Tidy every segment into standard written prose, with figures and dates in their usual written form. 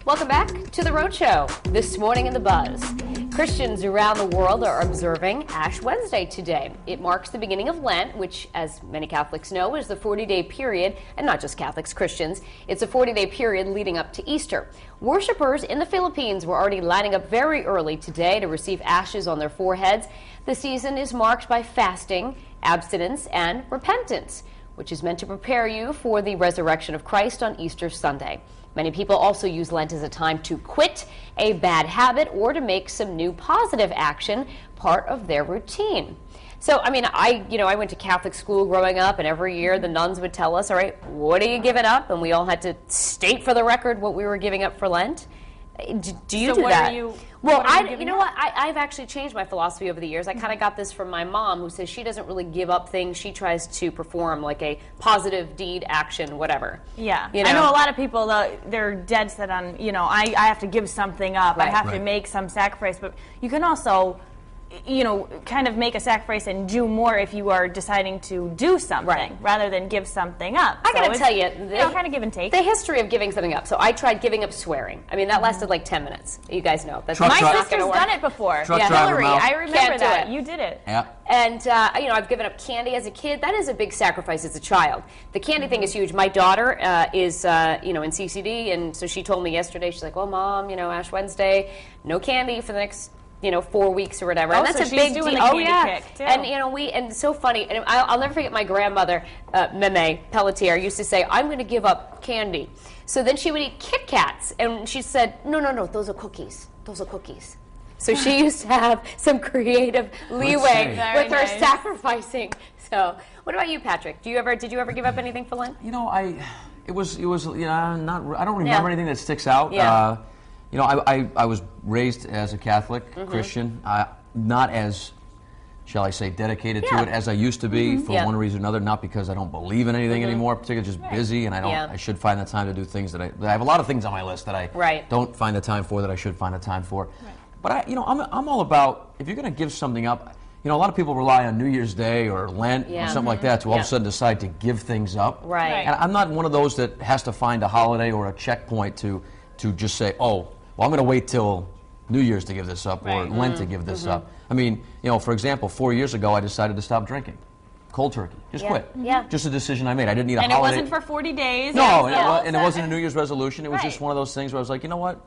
Welcome back to The Road Show. This morning in The Buzz, Christians around the world are observing Ash Wednesday today. It marks the beginning of Lent, which, as many Catholics know, is the 40-day period, and not just Catholics, Christians. It's a 40-day period leading up to Easter. Worshippers in the Philippines were already lining up very early today to receive ashes on their foreheads. The season is marked by fasting, abstinence, and repentance, which is meant to prepare you for the resurrection of Christ on Easter Sunday. Many people also use Lent as a time to quit a bad habit or to make some new positive action part of their routine. So, I mean, I went to Catholic school growing up, and every year the nuns would tell us, all right, what are you giving up? And we all had to state for the record what we were giving up for Lent. Do you do that? I've actually changed my philosophy over the years. I kind of got this from my mom, who says she doesn't really give up things. She tries to perform like a positive deed, action, whatever. Yeah. You know? I know a lot of people, they're dead set on, I have to give something up. Right. I have to make some sacrifice. But you can also, kind of make a sacrifice and do more if you are deciding to do something rather than give something up. I gotta tell you, kind of give and take. The history of giving something up. So I tried giving up swearing. I mean, that lasted like 10 minutes. You guys know. That's my sister's done it before. Hillary, I remember that. You did it. Yeah. And, I've given up candy as a kid. That is a big sacrifice as a child. The candy thing is huge. My daughter is, in CCD, and so she told me yesterday, she's like, well, Mom, Ash Wednesday, no candy for the next 4 weeks or whatever. And that's a big deal. Oh, yeah. Kick too. And, and it's so funny. And I'll never forget my grandmother, Meme Pelletier, used to say, I'm going to give up candy. So then she would eat Kit Kats. And she said, no, those are cookies. Those are cookies. So she used to have some creative leeway with her sacrificing. So what about you, Patrick? Did you ever give up anything for Lent? I don't remember anything that sticks out. Yeah. I was raised as a Catholic Christian, not as, shall I say, dedicated to it as I used to be for one reason or another, not because I don't believe in anything anymore, particularly just busy, and I should find the time to do things that I have a lot of things on my list that I don't find the time for that I should find the time for. Right. But I'm all about, if you're going to give something up, a lot of people rely on New Year's Day or Lent or something like that to all of a sudden decide to give things up. Right. And I'm not one of those that has to find a holiday or a checkpoint to just say, oh, well, I'm going to wait till New Year's to give this up or Lent to give this up. I mean, for example, 4 years ago, I decided to stop drinking. Cold turkey. Just quit. Yeah. Just a decision I made. I didn't need a holiday. holiday. And it wasn't for 40 days. No, and it wasn't a New Year's resolution. It was just one of those things where I was like, you know what?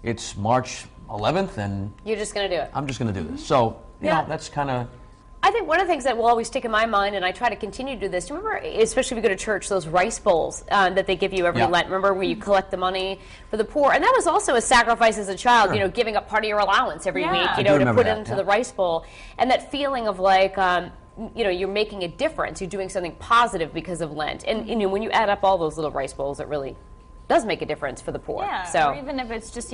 It's March 11th, and you're just going to do it. I'm just going to do this. So, that's kind of... I think one of the things that will always stick in my mind, and I try to continue to do this, do you remember, especially if you go to church, those rice bowls that they give you every Lent? Remember where you collect the money for the poor? And that was also a sacrifice as a child, giving up part of your allowance every week, to put into the rice bowl. And that feeling of like, you're making a difference. You're doing something positive because of Lent. And when you add up all those little rice bowls, it really does make a difference for the poor. Yeah, so. Or even if it's just,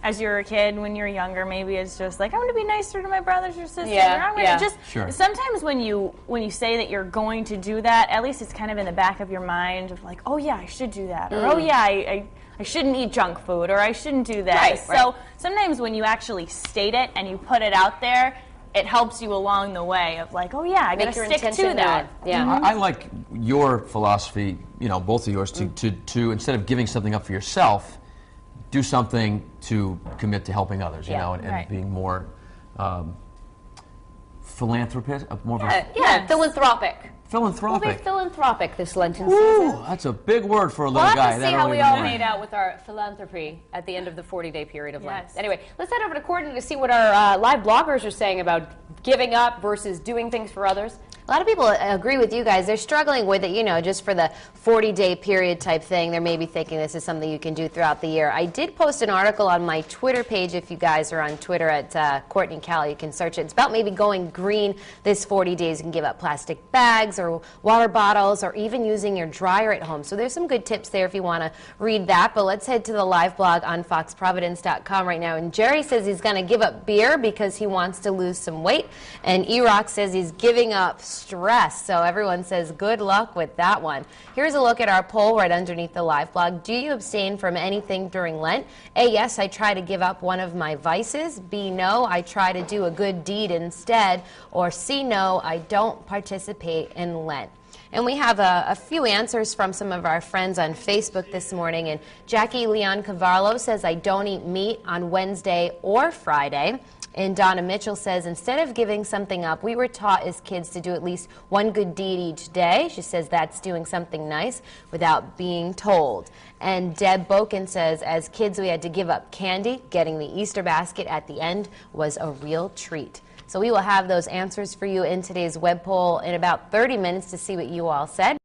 as you're a kid, when you're younger, maybe it's just like, I'm going to be nicer to my brothers or sisters. Or I'm going to just, sometimes when you say that you're going to do that, at least it's kind of in the back of your mind of like, oh yeah, I should do that. Or, oh yeah, I shouldn't eat junk food, or I shouldn't do that. So sometimes when you actually state it and you put it out there, it helps you along the way of like, oh yeah, I got to stick to that. Yeah. I like your philosophy, both of yours, to instead of giving something up for yourself, do something to commit to helping others, and being more philanthropist, philanthropic. Philanthropic. We'll be philanthropic this Lenten season. That's a big word for a little guy. Let's see how we all made out with our philanthropy at the end of the 40-day period of Lent. Anyway, let's head over to Courtney to see what our live bloggers are saying about giving up versus doing things for others. A lot of people agree with you guys. They're struggling with it, just for the 40-day period type thing. They're maybe thinking this is something you can do throughout the year. I did post an article on my Twitter page. If you guys are on Twitter at Courtney Cal, you can search it. It's about maybe going green this 40 days. You can give up plastic bags or water bottles or even using your dryer at home. So there's some good tips there if you want to read that. But let's head to the live blog on foxprovidence.com right now. And Jerry says he's going to give up beer because he wants to lose some weight. And E-Rock says he's giving up stress. So everyone says good luck with that one. Here's a look at our poll right underneath the live blog. Do you abstain from anything during Lent? A, yes, I try to give up one of my vices. B, no, I try to do a good deed instead. Or C, no, I don't participate in Lent. And we have a few answers from some of our friends on Facebook this morning. And Jackie Leon Cavallo says, I don't eat meat on Wednesday or Friday. And Donna Mitchell says, instead of giving something up, we were taught as kids to do at least one good deed each day. She says that's doing something nice without being told. And Deb Boken says, as kids, we had to give up candy. Getting the Easter basket at the end was a real treat. So we will have those answers for you in today's web poll in about 30 minutes to see what you all said.